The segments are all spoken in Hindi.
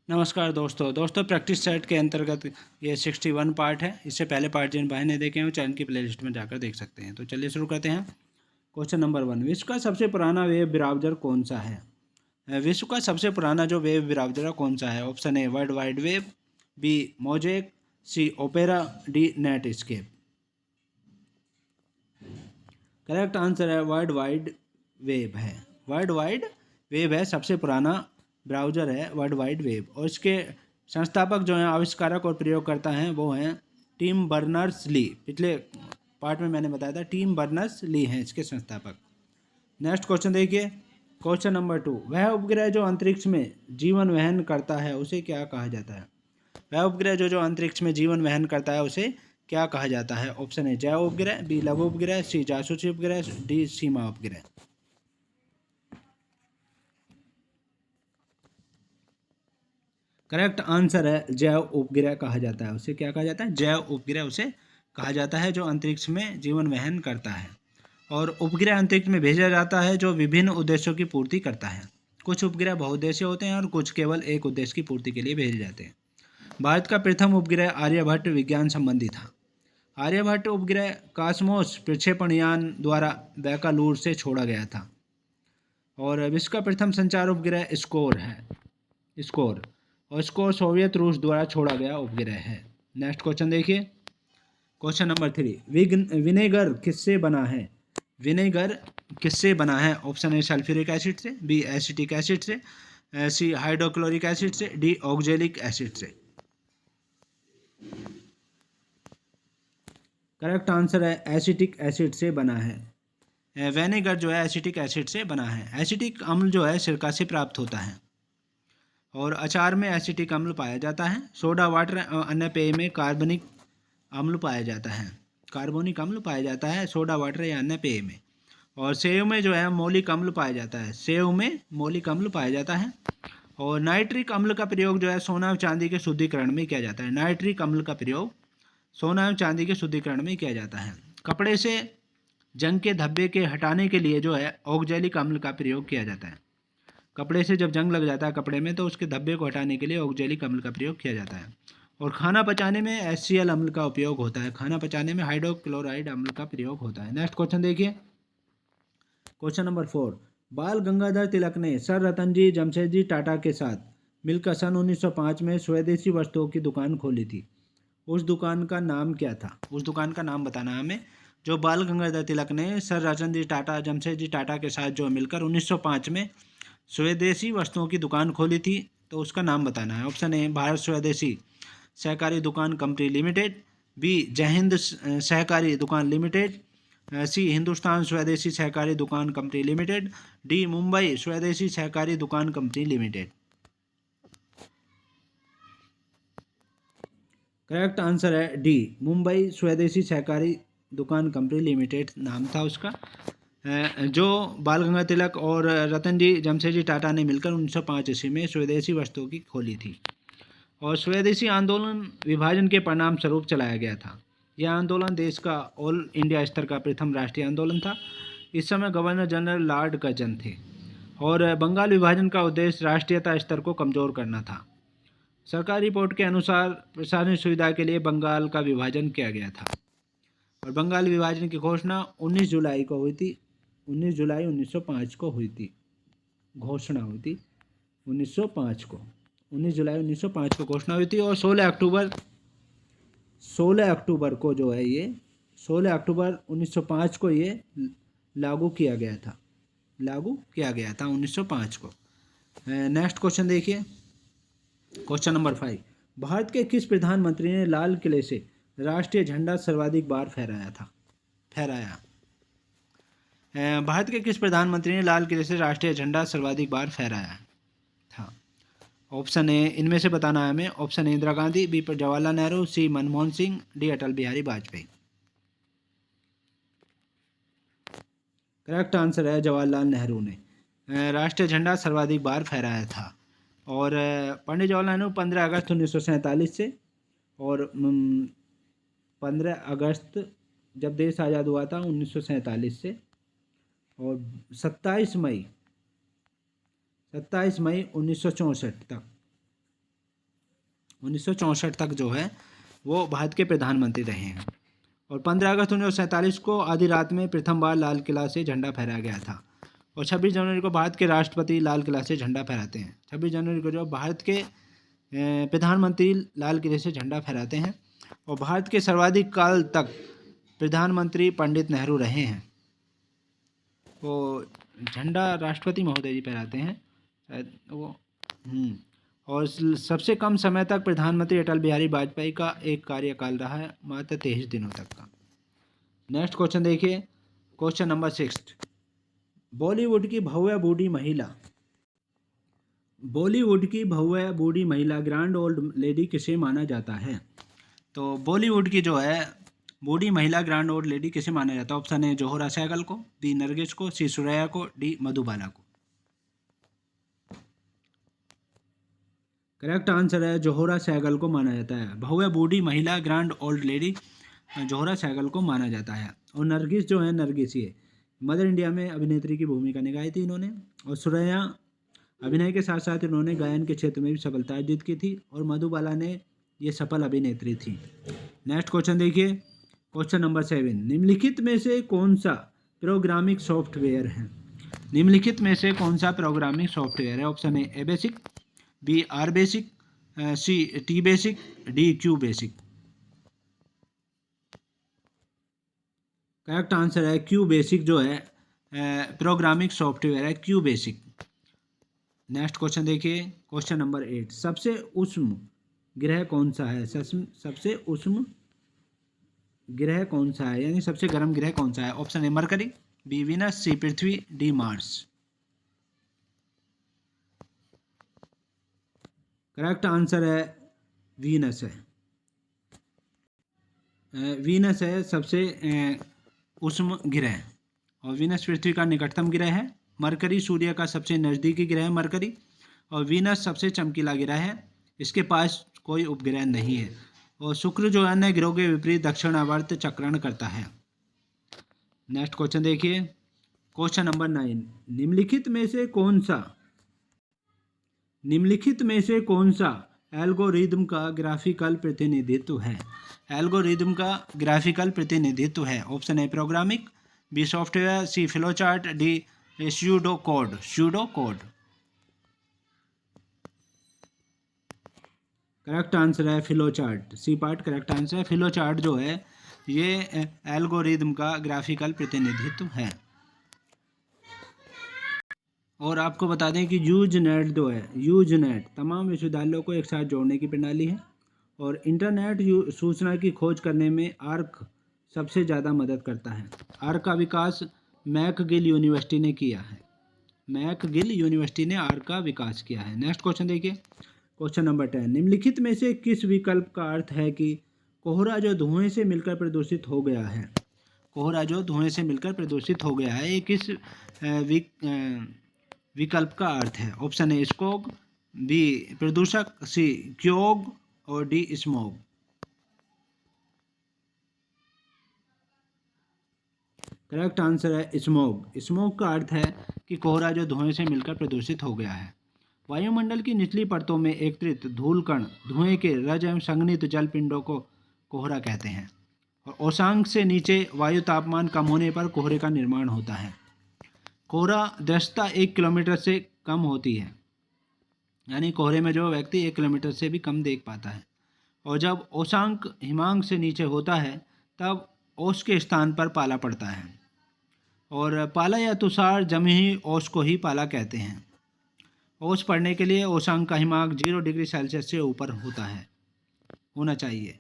नमस्कार दोस्तों प्रैक्टिस सेट के अंतर्गत ये 61 पार्ट है। इससे पहले पार्ट जिन भाई ने देखे हैं वो चैनल की प्लेलिस्ट में जाकर देख सकते हैं। तो चलिए शुरू करते हैं। क्वेश्चन नंबर 1, विश्व का सबसे पुराना वेब ब्राउज़र कौन सा है? विश्व का सबसे पुराना जो वेब ब्राउज़र कौन सा है? Option A world wide web, B Mosaic, C Opera, D Netscape. Correct answer है वर्ल्ड वाइड वेब है। वर्ल्ड वाइड वेब है सबसे पुराना ब्राउज़र है वर्ल्ड वाइड वेब। और इसके संस्थापक जो हैं, आविष्कारक और प्रयोगकर्ता हैं, वो हैं टिम बर्नर्स ली। पिछले पार्ट में मैंने बताया था टिम बर्नर्स ली हैं इसके संस्थापक। नेक्स्ट क्वेश्चन देखिए, क्वेश्चन नंबर 2, वह उपग्रह जो अंतरिक्ष में जीवन वहन करता है उसे क्या कहा जाता है? वह उपग्रह जो अंतरिक्ष में जीवन वहन करता है उसे क्या कहा जाता है? ऑप्शन ए जैव उपग्रह, बी लघु उपग्रह, सी जासूसी उपग्रह, डी सीमा उपग्रह। करेक्ट आंसर है जैव उपग्रह कहा जाता है उसे। क्या कहा जाता है? जैव उपग्रह उसे कहा जाता है जो अंतरिक्ष में जीवन वहन करता है। और उपग्रह अंतरिक्ष में भेजा जाता है जो विभिन्न उद्देश्यों की पूर्ति करता है। कुछ उपग्रह बहुउद्देशीय होते हैं और कुछ केवल एक उद्देश्य की पूर्ति के लिए भेजे जाते हैं। भारत का प्रथम उपग्रह आर्यभट्ट विज्ञान संबंधी था। आर्यभट्ट उपग्रह कॉस्मोस प्रक्षेपण यान द्वारा बेंगलुरु से छोड़ा गया था। और विश्व का प्रथम संचार उपग्रह स्कोर है। स्कोर और स्कोर सोवियत रूस द्वारा छोड़ा गया उपग्रह है। नेक्स्ट क्वेश्चन देखिए, क्वेश्चन नंबर 3, विनेगर किससे बना है? विनेगर किससे बना है? ऑप्शन ए सल्फ्यूरिक एसिड से, बी एसिटिक एसिड से, सी हाइड्रोक्लोरिक एसिड से, डी ऑक्जेलिक एसिड से। करेक्ट आंसर है एसिटिक एसिड से बना है। विनेगर जो है एसिटिक एसिड से बना है। एसिटिक अम्ल जो है सिरका से प्राप्त होता है और अचार में एसिटिक अम्ल पाया जाता है। सोडा वाटर अन्य पेय में कार्बनिक अम्ल पाया जाता है। कार्बोनिक अम्ल पाया जाता है सोडा वाटर या अन्य पेय में। और सेव में जो है मौलिक अम्ल पाया जाता है। सेव में मौलिक अम्ल पाया जाता है। और नाइट्रिक अम्ल का प्रयोग जो है सोना और चांदी के शुद्धिकरण में किया जाता है। नाइट्रिक अम्ल का प्रयोग सोना और चांदी के शुद्धिकरण में किया जाता है। कपड़े से जंग के धब्बे के हटाने के लिए जो है ऑक्जेलिक अम्ल का प्रयोग किया जाता है। कपड़े से जब जंग लग जाता है कपड़े में तो उसके धब्बे को हटाने के लिए ऑक्जेलिक अम्ल का प्रयोग किया जाता है। और खाना पचाने में HCl अम्ल का उपयोग होता है। खाना पचाने में हाइड्रोक्लोराइड अम्ल का प्रयोग होता है। नेक्स्ट क्वेश्चन देखिए, क्वेश्चन नंबर 4, बाल गंगाधर तिलक ने सर रतनजी जमशेदजी टाटा के साथ मिलकर सन 1905 में स्वदेशी वस्तुओं की दुकान खोली थी। उस दुकान का नाम क्या था? उस दुकान का नाम बताना है हमें। जो बाल गंगाधर तिलक ने सर रतनजी टाटा जमशेदजी टाटा के साथ जो मिलकर 1905 में स्वदेशी वस्तुओं की दुकान खोली थी, तो उसका नाम बताना है। ऑप्शन ए भारत स्वदेशी सहकारी दुकान कंपनी लिमिटेड, बी जय हिंद सहकारी दुकान लिमिटेड, सी हिंदुस्तान स्वदेशी सहकारी दुकान कंपनी लिमिटेड, डी मुंबई स्वदेशी सहकारी दुकान कंपनी लिमिटेड। करेक्ट आंसर है डी मुंबई स्वदेशी सहकारी दुकान कंपनी लिमिटेड नाम था उसका। जो बाल गंगाधर तिलक और रतनजी जमशेदजी टाटा ने मिलकर 1905 ईस्वी में स्वदेशी वस्तुओं की खोली थी। और स्वदेशी आंदोलन विभाजन के परिणाम स्वरूप चलाया गया था। यह आंदोलन देश का ऑल इंडिया स्तर का प्रथम राष्ट्रीय आंदोलन था। इस समय गवर्नर जनरल लॉर्ड कर्जन थे। और बंगाल विभाजन का उद्देश्य राष्ट्रीयता स्तर को कमजोर करना था। सरकारी रिपोर्ट के अनुसार प्रशासनिक सुविधा के लिए बंगाल का विभाजन किया गया था। और बंगाल विभाजन की घोषणा 19 जुलाई को हुई थी। 19 जुलाई 1905 को हुई थी। घोषणा हुई थी 1905 को। 19 जुलाई 1905 को घोषणा हुई थी। और 16 अक्टूबर को जो है ये 16 अक्टूबर 1905 को ये लागू किया गया था। 1905 को। नेक्स्ट क्वेश्चन देखिए, क्वेश्चन नंबर 5, भारत के किस प्रधानमंत्री ने लाल किले से राष्ट्रीय झंडा सर्वाधिक बार फहराया? भारत के किस प्रधानमंत्री ने लाल किले से राष्ट्रीय झंडा सर्वाधिक बार फहराया था? ऑप्शन ए इनमें से बताना है हमें। Option A Indira Gandhi, B पर Jawaharlal Nehru, C Manmohan Singh, D Atal Bihari Vajpayee. Correct answer है जवाहरलाल नेहरू ने राष्ट्रीय झंडा सर्वाधिक बार फहराया था। और पंडित जवाहरलाल नेहरू 15 अगस्त 1947 से और 15 अगस्त जब देश आज़ाद हुआ था 1947 से और 27 मई 1964 तक 1964 तक जो है वो भारत के प्रधानमंत्री रहे हैं। और 15 अगस्त 1947 को आधी रात में प्रथम बार लाल किला से झंडा फहराया गया था। और 26 जनवरी को भारत के राष्ट्रपति लाल किला से झंडा फहराते हैं। 26 जनवरी को जो भारत के प्रधानमंत्री लाल किले से झंडा फहराते हैं। और भारत के सर्वाधिक काल तक प्रधानमंत्री पंडित नेहरू रहे हैं। वो झंडा राष्ट्रपति महोदय जी फहराते हैं शायद वो। और सबसे कम समय तक प्रधानमंत्री अटल बिहारी वाजपेयी का एक कार्यकाल रहा है, मात्र 23 दिनों तक का। नेक्स्ट क्वेश्चन देखिए, क्वेश्चन नंबर 6। बॉलीवुड की भव्य बूढ़ी महिला, बॉलीवुड की भव्य बूढ़ी महिला ग्रैंड ओल्ड लेडी किसे माना जाता है? तो बॉलीवुड की जो है बूढ़ी महिला ग्रैंड ओल्ड लेडी किसे माना जाता है? ऑप्शन ए जोहरा सहगल को, बी नरगिस को, सी सुरैया को, डी मधुबाला को। करेक्ट आंसर है जोहरा सहगल को माना जाता है। भव्य बूढ़ी महिला grand old lady Zohra Sehgal को माना जाता है। और नरगिस जो है, नरगिस ये मदर इंडिया में अभिनेत्री की भूमिका निभाई थी इन्होंने। और सुरैया अभिनय के साथ साथ इन्होंने गायन के क्षेत्र में भी सफलता अर्जित की थी। और मधुबाला ने ये सफल अभिनेत्री थी। नेक्स्ट क्वेश्चन देखिए, क्वेश्चन नंबर 7। निम्नलिखित में से कौन सा प्रोग्रामिंग सॉफ्टवेयर है? निम्नलिखित में से कौन सा प्रोग्रामिंग सॉफ्टवेयर है? Option A BASIC, B R BASIC, C T BASIC, D Q BASIC. Correct answer है क्यू बेसिक जो है प्रोग्रामिंग सॉफ्टवेयर है क्यू बेसिक। नेक्स्ट क्वेश्चन देखिए, क्वेश्चन नंबर 8। सबसे उष्ण ग्रह कौन सा है? सबसे उष्ण ग्रह कौन सा है, यानी सबसे गर्म ग्रह कौन सा है? Option A Mercury, B Venus, C पृथ्वी, डी मार्स। करेक्ट आंसर है वीनस है। वीनस है सबसे उष्ण ग्रह। और वीनस पृथ्वी का निकटतम ग्रह है। मरकरी सूर्य का सबसे नज़दीकी ग्रह है मरकरी। और वीनस सबसे चमकीला ग्रह है, इसके पास कोई उपग्रह नहीं है। और शुक्र जो है अन्य ग्रहों के विपरीत दक्षिणावर्त चक्रण करता है। नेक्स्ट क्वेश्चन देखिए, क्वेश्चन नंबर 9। निम्नलिखित में से कौन सा एल्गोरिदम का ग्राफिकल प्रतिनिधित्व है? एल्गोरिदम का ग्राफिकल प्रतिनिधित्व है। Option A programming, B software, C flowchart, D pseudo code. Correct answer है flowchart, C part correct answer है। फ्लोचार्ट जो है ये एल्गोरिदम का ग्राफिकल प्रतिनिधित्व है। और आपको बता दें कि यूजनेट जो है, यूजनेट तमाम विश्वविद्यालयों को एक साथ जोड़ने की प्रणाली है। और इंटरनेट सूचना की खोज करने में आर्क सबसे ज़्यादा मदद करता है। आर्क का विकास मैकगिल यूनिवर्सिटी ने किया है। मैकगिल यूनिवर्सिटी ने आर्क का विकास किया है। नेक्स्ट क्वेश्चन देखिए, क्वेश्चन नंबर 10। निम्नलिखित में से किस विकल्प का अर्थ है कि कोहरा जो धुएं से मिलकर प्रदूषित हो गया है? कोहरा जो धुएं से मिलकर प्रदूषित हो गया है, ये किस विकल्प का अर्थ है? ऑप्शन ए स्कोग, बी प्रदूषक, सी क्योग, और डी स्मोग। करेक्ट आंसर है स्मोग। स्मोग का अर्थ है कि कोहरा जो धुएं से मिलकर प्रदूषित हो गया है। वायुमंडल की निचली परतों में एकत्रित धूल कण धुएं के रज एवं संघनित जल पिंडों को कोहरा कहते हैं। और औशांक से नीचे वायु तापमान कम होने पर कोहरे का निर्माण होता है। कोहरा दृश्यता 1 किलोमीटर से कम होती है, यानी कोहरे में जो व्यक्ति 1 किलोमीटर से भी कम देख पाता है। और जब औशांक हिमांक से नीचे होता है तब ओस के स्थान पर पाला पड़ता है। और पाला या तुषार जमी हुई ओस को ही पाला कहते हैं। ओस पड़ने के लिए औशांक का हिमांक 0 डिग्री सेल्सियस से ऊपर होना चाहिए।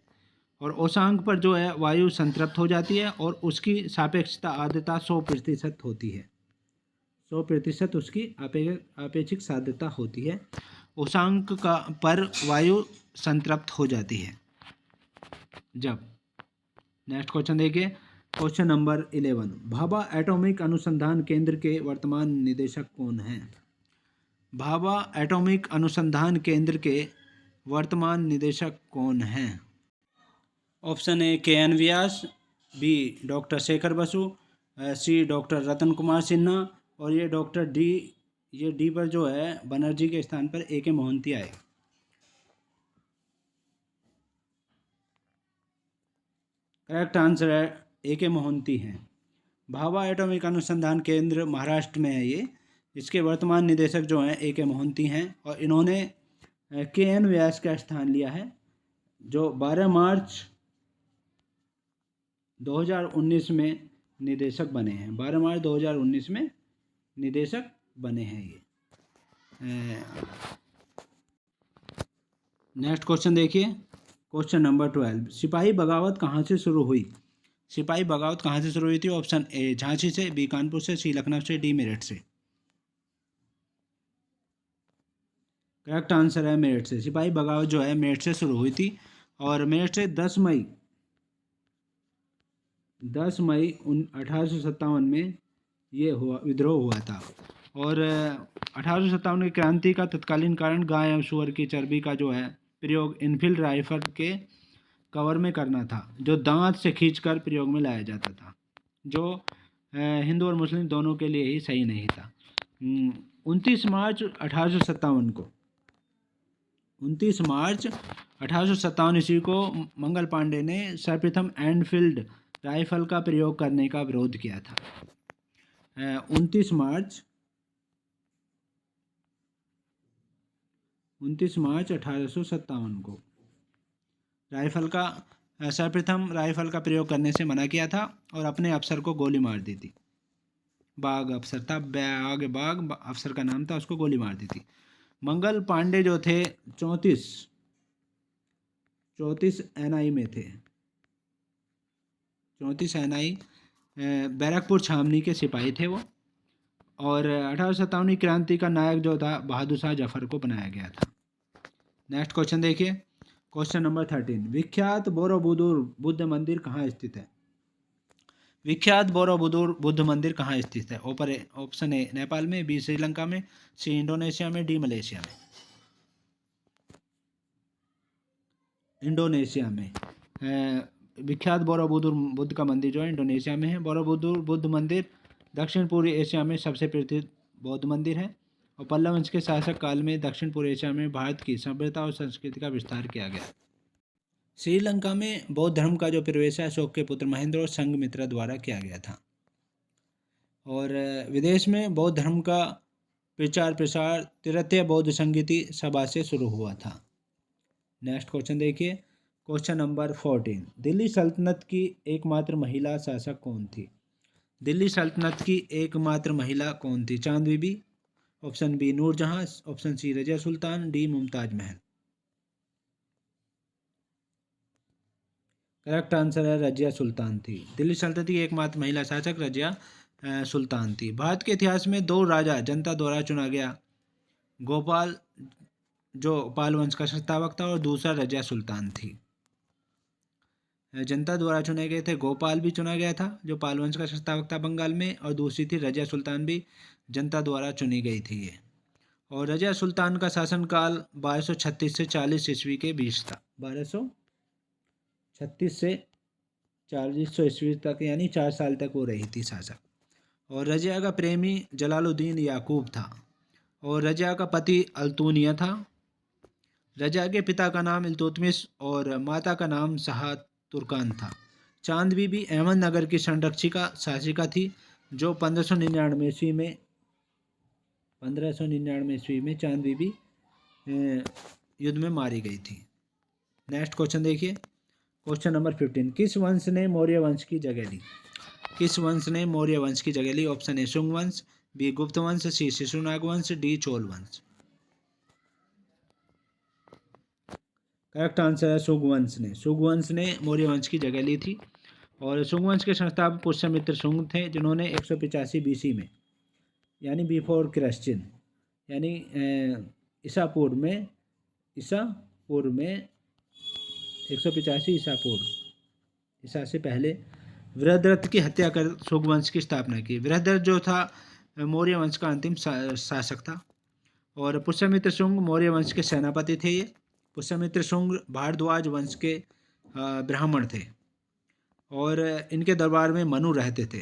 और औशांक पर जो है वायु संतृप्त हो जाती है और उसकी सापेक्षता आर्द्रता 100% होती है। 100% उसकी आपेक्षिक सार्वत्रिकता होती है। औशांक का पर वायु संतृप्त हो जाती है जब। नेक्स्ट क्वेश्चन देखिए, क्वेश्चन नंबर 11। भाभा एटॉमिक अनुसंधान केंद्र के वर्तमान निदेशक कौन हैं? भाभा एटॉमिक अनुसंधान केंद्र के वर्तमान निदेशक कौन हैं? Option A KN Vyas, B doctor Shekhar Basu, C doctor Ratan Kumar Sinha, और ये डॉक्टर डी पर जो है बनर्जी के स्थान पर AK मोहंती आए। करेक्ट आंसर है A.K. मोहंती हैं। भाभा एटॉमिक अनुसंधान केंद्र महाराष्ट्र में है ये। इसके वर्तमान निदेशक जो हैं A.K. मोहंती हैं और इन्होंने K.N. व्यास का स्थान लिया है, जो 12 मार्च 2019 में निदेशक बने हैं। 12 मार्च 2019 में निदेशक बने हैं ये। नेक्स्ट क्वेश्चन देखिए, क्वेश्चन नंबर 12। सिपाही बगावत कहाँ से शुरू हुई? सिपाही बगावत कहाँ से शुरू हुई थी? ऑप्शन ए झांसी से, बी कानपुर से, सी लखनऊ से, डी मेरठ से। करेक्ट आंसर है मेरठ से। सिपाही बगावत जो है मेरठ से शुरू हुई थी और मेरठ से 10 मई 1857 में ये विद्रोह हुआ था। और 1857 की क्रांति का तत्कालीन कारण गाय और सूअर की चर्बी का जो है प्रयोग इनफील्ड राइफल के कवर में करना था, जो दांत से खींचकर प्रयोग में लाया जाता था, जो हिंदू और मुस्लिम दोनों के लिए ही सही नहीं था। 29 मार्च 1857 ईस्वी को मंगल पांडे ने सर्वप्रथम एनफील्ड राइफल का प्रयोग करने का विरोध किया था। 29 मार्च 1857 को सर्वप्रथम राइफल का प्रयोग करने से मना किया था और अपने अफसर को गोली मार दी थी। बाग अफसर था, बाग अफसर का नाम था, उसको गोली मार दी थी। मंगल पांडे जो थे 34 एनआई में थे। 34 एनआई बैरकपुर छावनी के सिपाही थे वो। और 1857 क्रांति का नायक जो था बहादुर शाह जफर को बनाया गया था। नेक्स्ट क्वेश्चन देखिए, क्वेश्चन नंबर 13। विख्यात बोरोबुदुर बुद्ध मंदिर कहाँ स्थित है? विख्यात बोरोबुदुर बुद्ध मंदिर कहाँ स्थित है? ऑप्शन ए नेपाल में, बी श्रीलंका में, सी इंडोनेशिया में, डी मलेशिया में। इंडोनेशिया में विख्यात बोरोबुदुर बुद्ध का मंदिर जो है इंडोनेशिया में है। बोरोबुदुर बुद्ध मंदिर दक्षिण पूर्वी एशिया में सबसे प्रसिद्ध बौद्ध मंदिर है और पल्लव वंश के शासक काल में दक्षिण पूर्व एशिया में भारत की सभ्यता और संस्कृति का विस्तार किया गया। श्रीलंका में बौद्ध धर्म का जो प्रवेश है अशोक के पुत्र महेंद्र और संघमित्रा द्वारा किया गया था। और विदेश में बौद्ध धर्म का प्रचार प्रसार तृतीय बौद्ध संगीति सभा से शुरू हुआ था। नेक्स्ट क्वेश्चन देखिए, क्वेश्चन नंबर 14। दिल्ली सल्तनत की एकमात्र महिला शासक कौन थी? दिल्ली सल्तनत की एकमात्र महिला कौन थी? Chand Bibi, option B Nur Jahan, option C Razia Sultan, D Mumtaz Mahal. Correct answer है रजिया सुल्तान थी। दिल्ली सल्तनत की एकमात्र महिला शासक रजिया सुल्तान थी। भारत के इतिहास में 2 राजा जनता द्वारा चुना गया, गोपाल जो पाल वंश का संस्थापक था और दूसरा रजिया सुल्तान थी। जनता द्वारा चुने गए थे, गोपाल भी चुना गया था जो पाल वंश का संस्थापक था बंगाल में, और दूसरी थी रजिया सुल्तान भी जनता द्वारा चुनी गई थी ये। और रजिया सुल्तान का शासनकाल 1236 से 40 ईस्वी के बीच था। 1236 से 40 ईस्वी तक, यानी 4 साल तक वो रही थी शासक। और रजिया का प्रेमी जलालुद्दीन याकूब था और रजिया का पति अल्तूनिया था। रजिया के पिता का नाम इल्तुतमिश और माता का नाम शाह तुर्कान था। चांद बीबी अहमदनगर की संरक्षिका शासिका थी जो 1599 ईस्वी में चांद बीबी युद्ध में मारी गई थी। नेक्स्ट क्वेश्चन देखिए, क्वेश्चन नंबर 15। किस वंश ने मौर्य वंश की जगह ली? किस वंश ने मौर्य वंश की जगह ली? ऑप्शन ए शुंग वंश, बी गुप्त वंश, सी शिशुनाग वंश, डी चोल वंश। करेक्ट आंसर है सुगवंश ने। सुगवंश ने मौर्य वंश की जगह ली थी और सुगवंश के संस्थापक पुष्यमित्र शुंग थे, जिन्होंने 185 बीसी में, यानी बिफोर क्रिश्चियन, यानी ईसा पूर्व में 185 ईसा से पहले वृहद्रथ की हत्या कर सुगवंश की स्थापना की। वृहद्रथ जो था मौर्य वंश का अंतिम शासक था और पुष्यमित्र शुंग मौर्य वंश के सेनापति थे। ये पुष्यमित्र शुंग भारद्वाज वंश के ब्राह्मण थे और इनके दरबार में मनु रहते थे।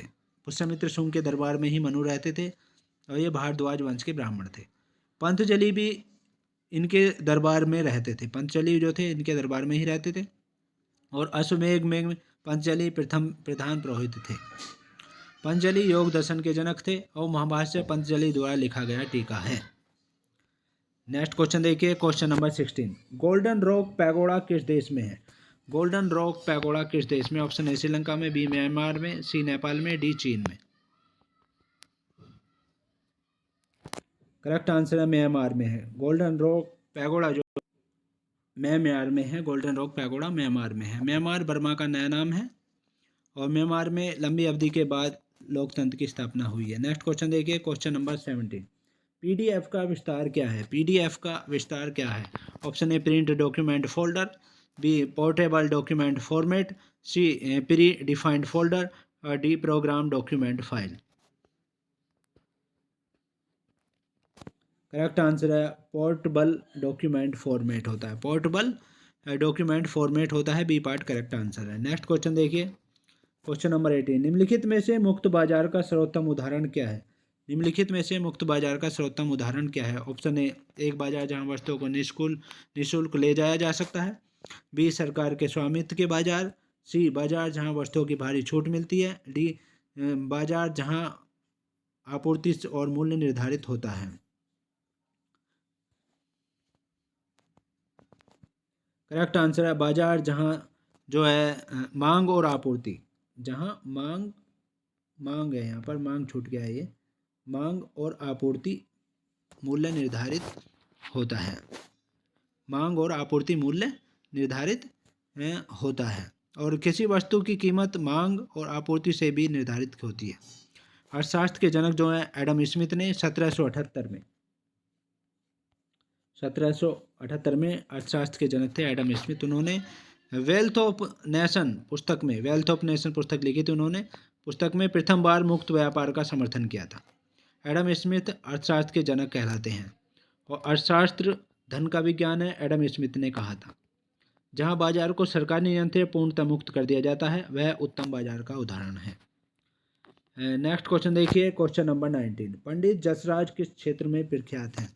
पुष्यमित्र शुंग के दरबार में ही मनु रहते थे और ये भारद्वाज वंश के ब्राह्मण थे। पंतजलि भी इनके दरबार में रहते थे। पंतजलि जो थे इनके दरबार में ही रहते थे और अश्वमेघ में पंतजलि प्रथम प्रधान पुरोहित थे। पंतजलि योग दर्शन के जनक थे और महाभाष्य पंतजलि द्वारा लिखा गया टीका है। नेक्स्ट क्वेश्चन देखिए, question number 16। Golden rock pagoda किस देश में है? गोल्डन रॉक पैगोडा किस देश में? ऑप्शन ए श्रीलंका में, बी म्यांमार में, सी नेपाल में, डी चीन में। करेक्ट आंसर है म्यांमार में है। गोल्डन रॉक पैगोडा जो म्यांमार में है, गोल्डन रॉक पैगोडा म्यांमार में है। म्यांमार बर्मा का नया नाम है और म्यांमार में लंबी अवधि के बाद लोकतंत्र की स्थापना हुई है। नेक्स्ट क्वेश्चन देखिए, क्वेश्चन नंबर 17। पीडीएफ का विस्तार क्या है? पीडीएफ का विस्तार क्या है? Option A print document folder, B portable document format, C predefined folder और D program document file. Correct answer है पोर्टेबल डॉक्यूमेंट फॉर्मेट होता है। पोर्टेबल डॉक्यूमेंट फॉर्मेट होता है, बी पार्ट करेक्ट आंसर है। नेक्स्ट क्वेश्चन देखिए, क्वेश्चन नंबर 18। निम्नलिखित में से मुक्त बाजार का सर्वोत्तम उदाहरण क्या है? निम्नलिखित में से मुक्त बाजार का सर्वोत्तम उदाहरण क्या है? ऑप्शन ए एक बाजार जहां वस्तुओं को निःशुल्क ले जाया जा सकता है, बी सरकार के स्वामित्व के बाजार, सी बाजार जहां वस्तुओं की भारी छूट मिलती है, डी बाजार जहां आपूर्ति और मूल्य निर्धारित होता है। करेक्ट आंसर है बाजार जहां जो है मांग और आपूर्ति, जहां मांग है, यहाँ पर मांग छूट गया है, ये मांग और आपूर्ति मूल्य निर्धारित होता है। मांग और आपूर्ति मूल्य निर्धारित होता है और किसी वस्तु की कीमत मांग और आपूर्ति से भी निर्धारित होती है। अर्थशास्त्र के जनक जो है एडम स्मिथ ने 1778 में अर्थशास्त्र के जनक थे एडम स्मिथ। उन्होंने वेल्थ ऑफ नेशन पुस्तक लिखी थी। उन्होंने पुस्तक में प्रथम बार मुक्त व्यापार का समर्थन किया था। एडम स्मिथ अर्थशास्त्र के जनक कहलाते हैं और अर्थशास्त्र धन का विज्ञान है, एडम स्मिथ ने कहा था। जहां बाजार को सरकारी नियंत्रण पूर्णतः मुक्त कर दिया जाता है वह उत्तम बाजार का उदाहरण है। नेक्स्ट क्वेश्चन देखिए, क्वेश्चन नंबर 19। पंडित जसराज किस क्षेत्र में प्रख्यात हैं?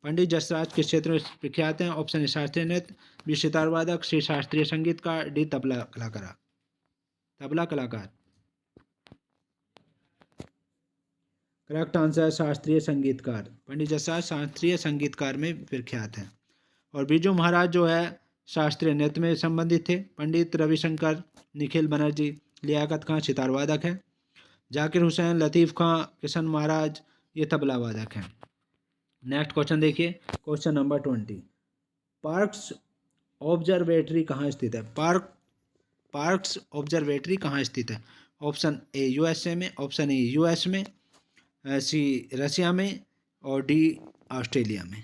पंडित जसराज किस क्षेत्र में प्रख्यात हैं? ऑप्शन ए शास्त्रीय नृत्य, बी सितार वादक, सी शास्त्रीय संगीतकार, डी तबला कलाकार। करेक्ट आंसर है शास्त्रीय संगीतकार। पंडित जसराज शास्त्रीय संगीतकार में प्रख्यात हैं। और बिरजू महाराज जो है शास्त्रीय नृत्य में संबंधित थे। पंडित रविशंकर, निखिल बनर्जी, लियाकत खां सितार वादक हैं। जाकिर हुसैन, लतीफ़ खां, किशन महाराज ये तबला वादक हैं। नेक्स्ट क्वेश्चन देखिए, क्वेश्चन नंबर 20। पार्क्स ऑब्जर्वेटरी कहाँ स्थित है? पार्क्स ऑब्जर्वेटरी कहाँ स्थित है? ऑप्शन ए यूएसए में, ऑप्शन ए यूएस में, सी रशिया में और डी ऑस्ट्रेलिया में।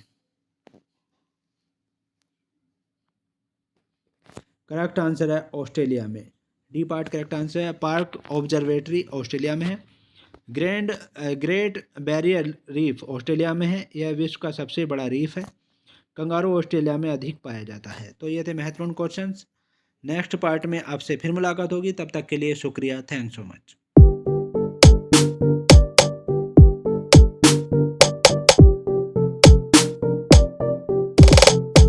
करेक्ट आंसर है ऑस्ट्रेलिया में, डी पार्ट करेक्ट आंसर है। पार्क ऑब्जर्वेटरी ऑस्ट्रेलिया में है। ग्रेट बैरियर रीफ ऑस्ट्रेलिया में है, यह विश्व का सबसे बड़ा रीफ है। कंगारू ऑस्ट्रेलिया में अधिक पाया जाता है। तो ये थे महत्वपूर्ण क्वेश्चंस। नेक्स्ट पार्ट में आपसे फिर मुलाकात होगी, तब तक के लिए शुक्रिया, थैंक्स सो मच।